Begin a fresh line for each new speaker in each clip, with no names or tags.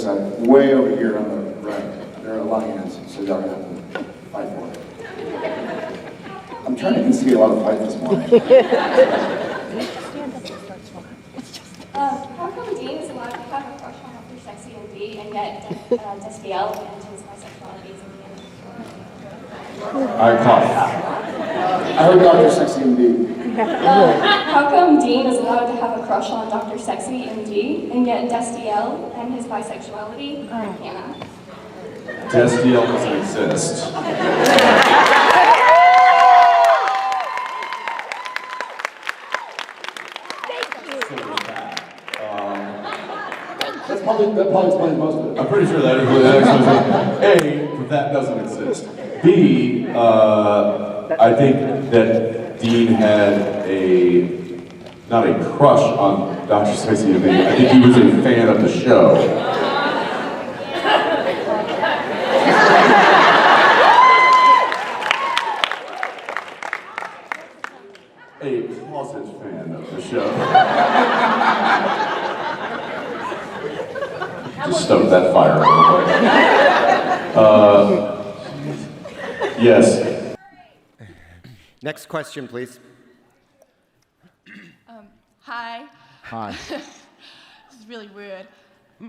side, way over here on the right. There are a lot of hands, so y'all gonna have to fight for it. I'm trying to instigate a lot of fight this morning.
How come Dean is allowed to have a crush on Dr. Sexy and D, and yet Destiel and his bisexuality is immune?
I caught it. I heard Dr. Sexy and D.
How come Dean is allowed to have a crush on Dr. Sexy and D, and yet Destiel and his bisexuality can't?
Destiel doesn't exist.
That probably explains most of it.
I'm pretty sure that explains it. A, that doesn't exist. B, I think that Dean had not a crush on Dr. Sexy and D. I think he was a fan of the show. A closet fan of the show. Just stoke that fire a little bit. Yes.
Next question, please.
Hi.
Hi.
This is really weird.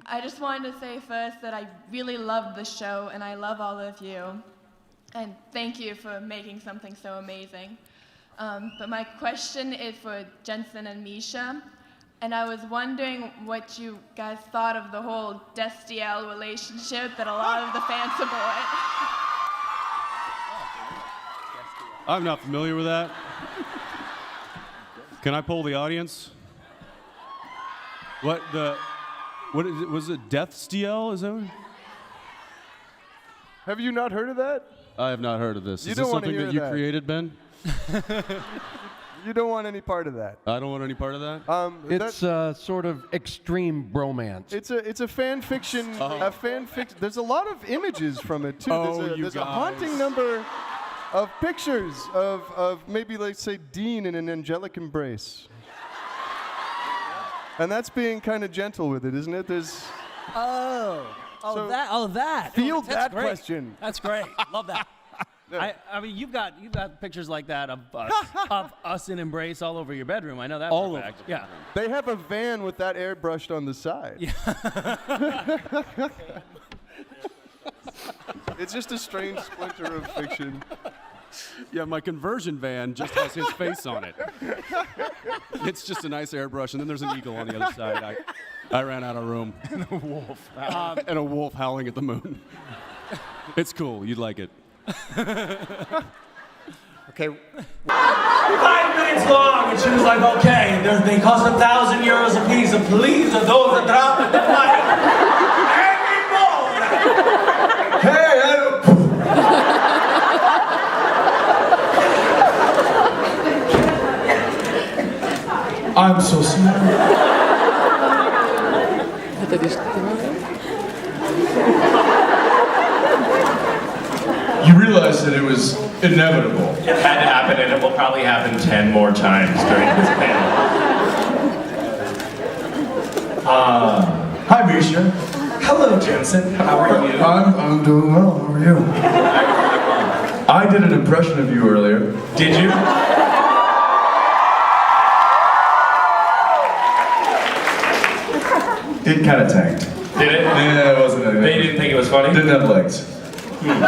I just wanted to say first that I really love the show and I love all of you. And thank you for making something so amazing. But my question is for Jensen and Misha. And I was wondering what you guys thought of the whole Destiel relationship that a lot of the fans support.
I'm not familiar with that. Can I poll the audience? What is it? Was it Destiel? Is that what?
Have you not heard of that?
I have not heard of this.
You
Is
don't
this
wanna
something
hear
that you
that.
created, Ben?
You don't want any part of that.
I don't want any part of that.
It's a sort of extreme bromance.
It's a fan fiction. A fan fiction. There's a lot of images from it too. There's a haunting number of pictures of maybe, let's say, Dean in an angelic embrace. And that's being kind of gentle with it, isn't it? There's.
So that.
Field
That's
that
great.
question.
That's great. Love that. I mean, you've got pictures like that of us in embrace all over your bedroom. I know that for a fact. Yeah.
They have a van with that airbrushed on the side. Yeah. It's just a strange splinter of fiction.
Yeah, my conversion van just has his face on it. It's just a nice airbrush, and then there's an eagle on the other side. I ran out of room.
And a wolf.
And a wolf howling at the moon. It's cool. You'd like it.
Okay.
5 minutes long, and she was like, okay, they cost €1,000 a piece, and please, are those that drop in the fire. Anymore! Hey, I don't... I'm so sorry.
You realize that it was inevitable.
It had to happen, and it will probably happen 10 more times during this panel.
Hi, Misha.
Hello, Jensen. How are you?
I'm doing well. How are you? I did an impression of you earlier.
Did you?
It kind of tanked.
Did it?
Yeah, it wasn't anything.
They didn't think it was funny?
Didn't have legs. Yeah,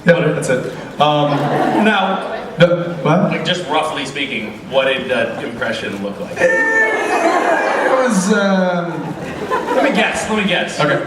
that's it.
Now,
what?
like just roughly speaking, what did that impression look like?
It was,
Let me guess.
Okay.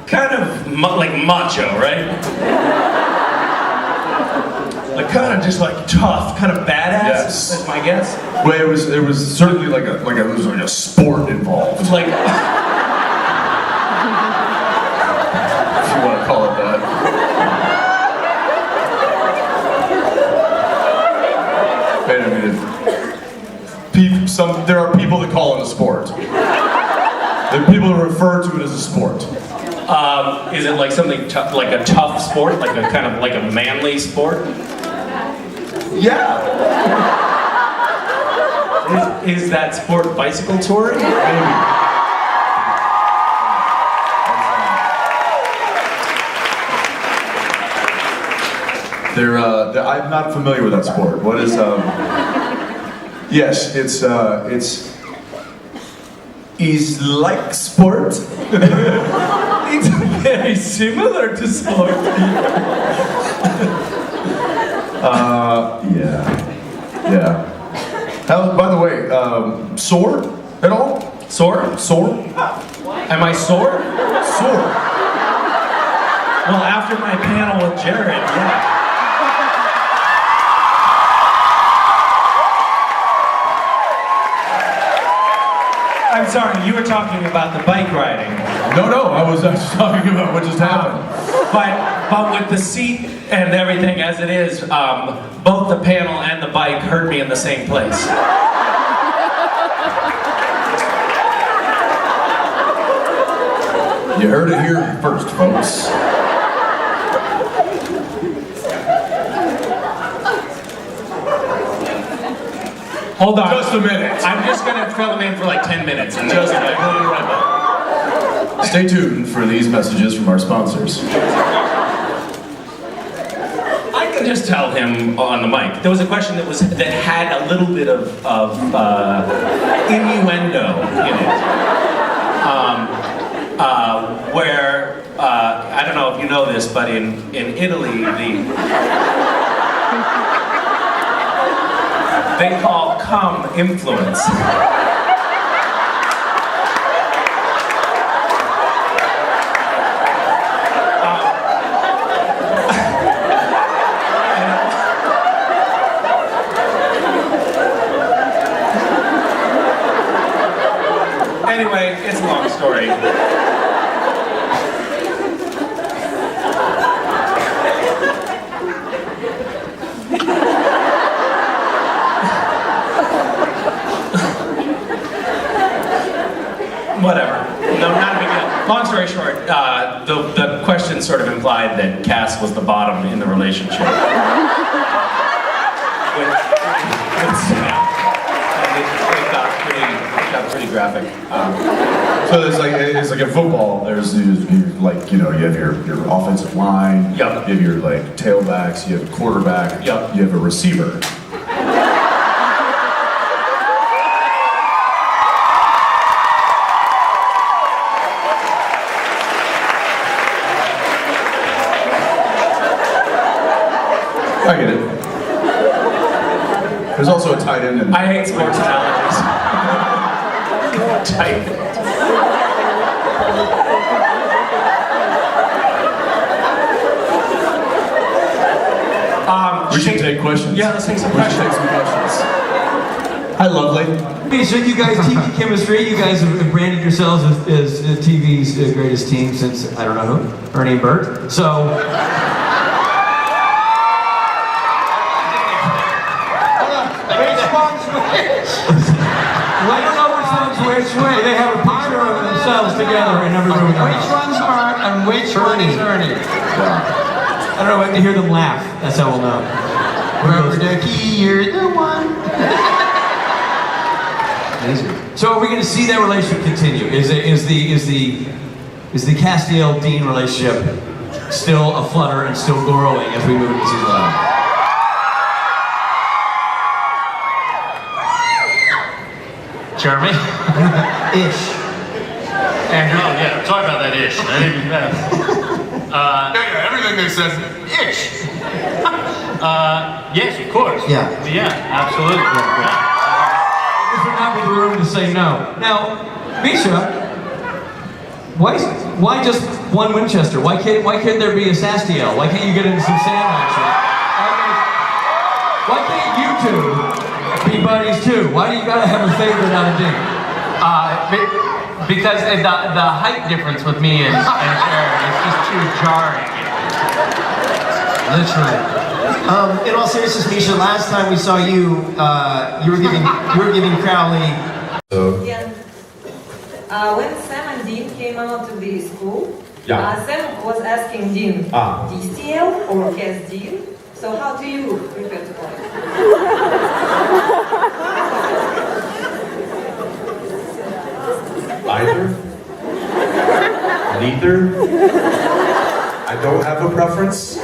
Kind of like macho, right? Like kind of just like tough, kind of badass.
Yes.
That's my guess.
Well, it was certainly like a sport involved.
Like.
If you want to call it that. And I mean, there are people that call it a sport. There are people that refer to it as a sport.
Is it like something like a tough sport, like a kind of like a manly sport?
Yeah.
Is that sport bicycle touring?
Maybe. I'm not familiar with that sport. What is Yes, it's like sport. It's very similar to sport. Yeah. How, by the way, sore at all?
Sore?
Sore?
Am I sore?
Sore.
Well, after my panel with Jared, yeah. I'm sorry, you were talking about the bike riding.
No, I was talking about what just happened.
But with the seat and everything as it is, both the panel and the bike hurt me in the same place.
You heard it here first, folks.
Hold on.
Just a minute.
I'm just gonna fill them in for like 10 minutes and
Just a minute. Stay tuned for these messages from our sponsors.
I can just tell him on the mic. There was a question that had a little bit of innuendo in it. Where I don't know if you know this, but in Italy, they call cum influence. Anyway, it's a long story. Whatever. No, not a big deal. Long story short, the question sort of implied that Cass was the bottom in the relationship. It got pretty graphic.
So it's like in football. There's you have your offensive line.
Yep.
You have your tailbacks. You have a quarterback.
Yep.
You have a receiver. I get it. There's also a tight end.
I hate sports analogies. Tight end.
We should take questions.
Yeah, let's take some
We should
questions.
take some questions. Hi, lovely.
Okay, so you guys, TV chemistry, you guys have branded yourselves as TV's greatest team since, I don't know who, Ernie and Bert. So, I don't know which one's which way. They have a picture of themselves together in every room.
Which one's Bart and which one is Ernie?
I don't know, I have to hear them laugh. That's how we'll know.
Rubber ducky, you're the one.
So are we going to see that relationship continue? Is the Castiel Dean relationship still aflutter and still growing as we move into season 11?
Jeremy? Ish.
Andrew? Oh, yeah, sorry about that ish. I didn't mean that.
Everything they says
Ish. Yes, of course.
Yeah.
Absolutely.
This would not be the room to say no. Now, Misha, why just one Winchester? Why can't there be a Castiel? Why can't you get into some sand action? Why can't you two be buddies too? Why do you gotta have a favorite out of Dean?
Because the height difference with me and Jared is just too jarring.
Literally. In all seriousness, Misha, last time we saw you, you were giving Crowley.
Yeah. When Sam and Dean came out to the school,
Yeah.
Sam was asking Dean, Destiel or Castiel? So how do you prefer to play?
Either. Neither. I don't have a preference.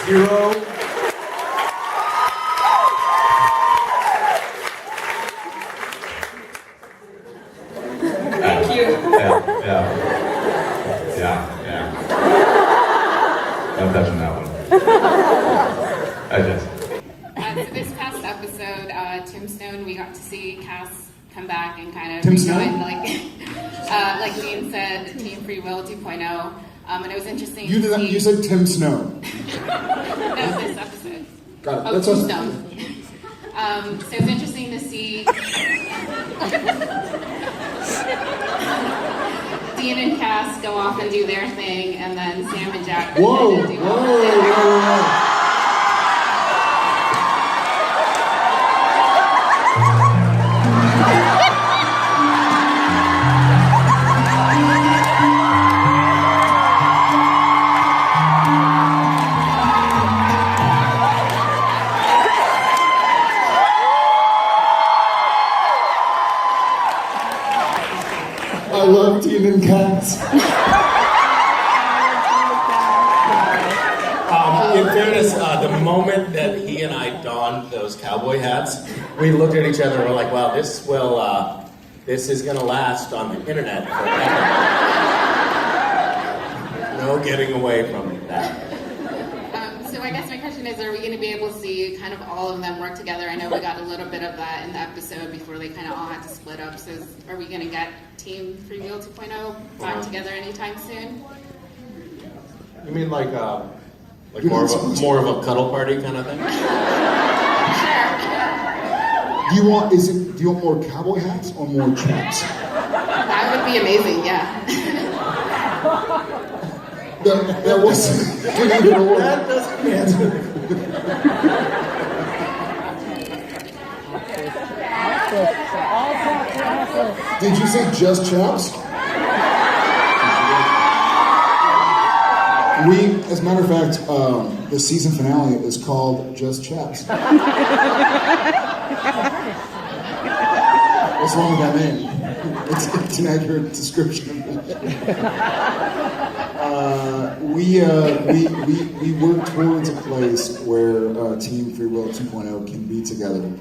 Hero.
Thank you.
Yeah. I'm touching that one. I just.
So this past episode, Tombstone, we got to see Cass come back and kind of
Tombstone?
rejoin, like Dean said, Team Free Will 2.0. And it was interesting
You
to see.
you said Tim Snow.
No, this episode.
Got it.
Oh,
That's
Tombstone. So it was interesting to see Dean and Cass go off and do their thing, and then Sam and Jack
Whoa,
kind of do
whoa. I love Dean and Cass.
In fairness, the moment that he and I donned those cowboy hats, we looked at each other and were like, wow, this is gonna last on the internet forever. No getting away from that.
So I guess my question is, are we going to be able to see kind of all of them work together? I know we got a little bit of that in the episode before they kind of all had to split up. So are we going to get Team Free Will 2.0 back together anytime soon?
You mean like more of a cuddle party kind of thing?
Do you want more cowboy hats or more chaps?
That would be amazing, yeah.
That wasn't either or.
That doesn't answer.
Did you say just chaps? As a matter of fact, the season finale is called Just Chaps. What's wrong with that name? It's an accurate description. We work towards a place where Team Free Will 2.0 can be together.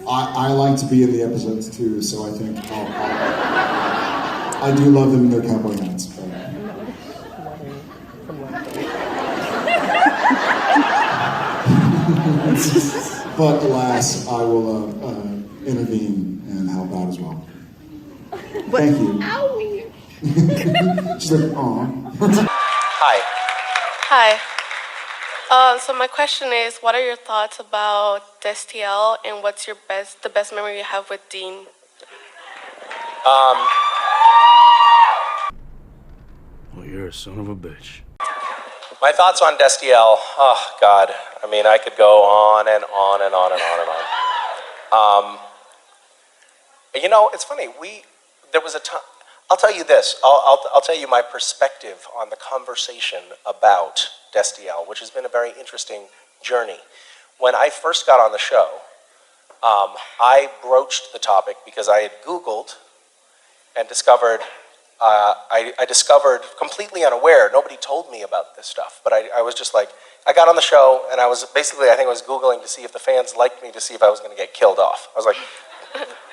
I like to be in the episodes too, so I think I do love them in their cowboy hats. But alas, I will intervene and help out as well. Thank you. She's like, aw.
Hi. So my question is, what are your thoughts about Destiel, and what's the best memory you have with Dean?
Well, you're a son of a bitch.
My thoughts on Destiel, oh God, I mean, I could go on and on and on and on and on. You know, it's funny, there was a time, I'll tell you this, I'll tell you my perspective on the conversation about Destiel, which has been a very interesting journey. When I first got on the show, I broached the topic because I had Googled and discovered I discovered completely unaware, nobody told me about this stuff, but I was just like, I got on the show and I was basically, I think I was Googling to see if the fans liked me, to see if I was going to get killed off. I was like,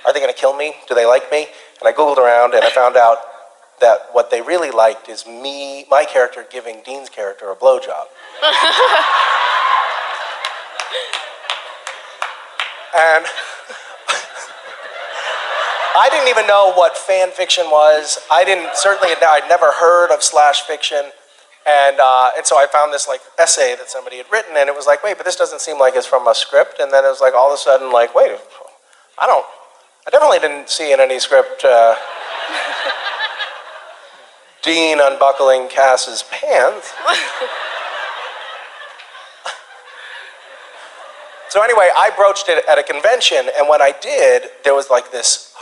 are they going to kill me? Do they like me? And I Googled around and I found out that what they really liked is my character giving Dean's character a blowjob. And I didn't even know what fan fiction was. I'd never heard of slash fiction. And so I found this like essay that somebody had written, and it was like, wait, but this doesn't seem like it's from a script. And then it was like all of a sudden like, wait, I definitely didn't see in any script Dean unbuckling Cass's pants. So anyway, I broached it at a convention, and when I did, there was like this,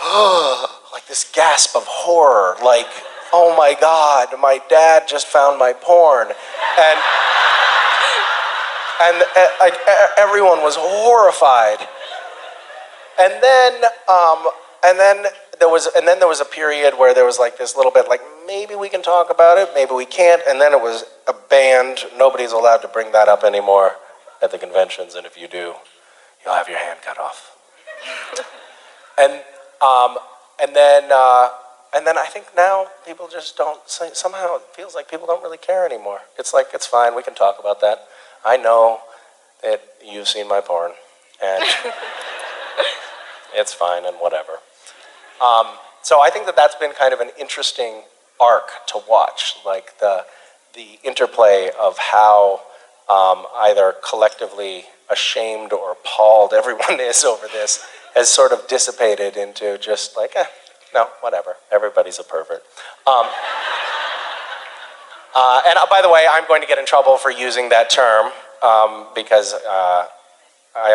like this gasp of horror, like, oh my God, my dad just found my porn. And everyone was horrified. And then then there was a period where there was like this little bit like, maybe we can talk about it, maybe we can't, and then it was banned. Nobody's allowed to bring that up anymore at the conventions, and if you do, you'll have your hand cut off. And then I think now people just don't say, somehow it feels like people don't really care anymore. It's like, it's fine, we can talk about that. I know that you've seen my porn, and it's fine and whatever. So I think that that's been kind of an interesting arc to watch, like the interplay of how either collectively ashamed or appalled everyone is over this has sort of dissipated into just like, no, whatever, everybody's a pervert. And by the way, I'm going to get in trouble for using that term because I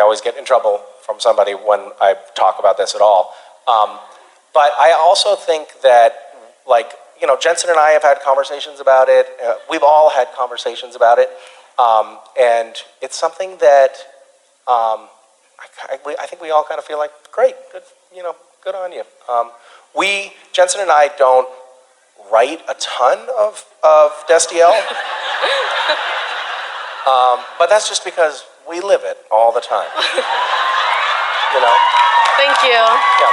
always get in trouble from somebody when I talk about this at all. But I also think that, like, you know, Jensen and I have had conversations about it. We've all had conversations about it. And it's something that I think we all kind of feel like, great, good, you know, good on you. Jensen and I don't write a ton of Destiel. But that's just because we live it all the time. You know?
Thank you.
Yeah.